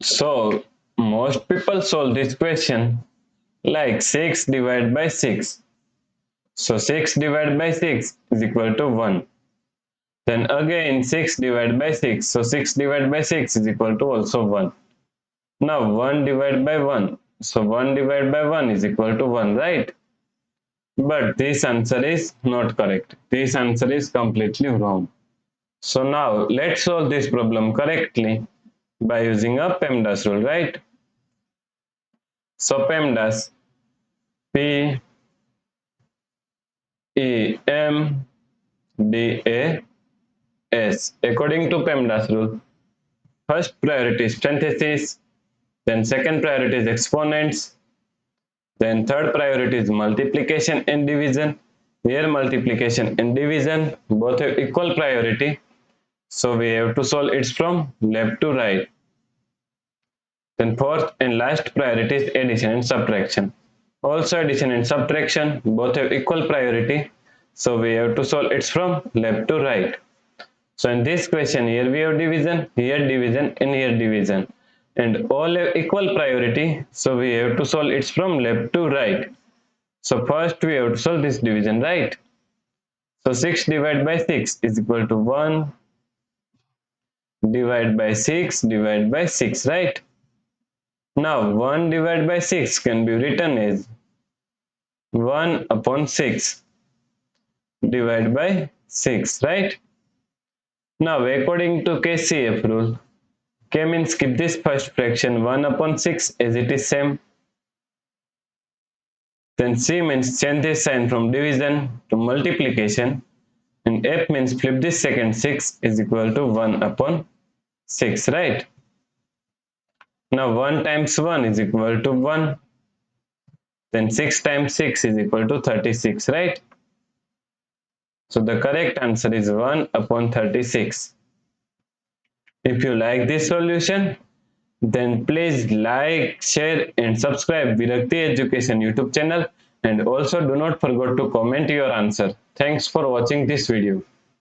So most people solve this question like 6 divided by 6. So 6 divided by 6 is equal to 1. Then again 6 divided by 6. So 6 divided by 6 is equal to also 1. Now 1 divided by 1. So 1 divided by 1 is equal to 1, right? But this answer is not correct. This answer is completely wrong. So now let's solve this problem correctly by using a PEMDAS rule, right? So PEMDAS, P E M D A S. According to PEMDAS rule, first priority is parentheses, then second priority is exponents, then third priority is multiplication and division. Here multiplication and division both have equal priority. So we have to solve it from left to right. Then fourth and last priority is addition and subtraction. Also addition and subtraction both have equal priority. So we have to solve it from left to right. So in this question here we have division, here division and here division. And all have equal priority. So we have to solve it from left to right. So first we have to solve this division, right? So 6 divided by 6 is equal to 1 divided by 6 divided by 6, right? Now 1 divided by 6 can be written as 1 upon 6 divided by 6, right? Now according to KCF rule, K means keep this first fraction 1 upon 6 as it is same. Then C means change this sign from division to multiplication. And F means flip this second 6 is equal to 1 upon 6, right? Now 1 times 1 is equal to 1. Then 6 times 6 is equal to 36, right? So the correct answer is 1 upon 36. If you like this solution, then please like, share and subscribe Virakti Education YouTube channel, and also do not forget to comment your answer. Thanks for watching this video.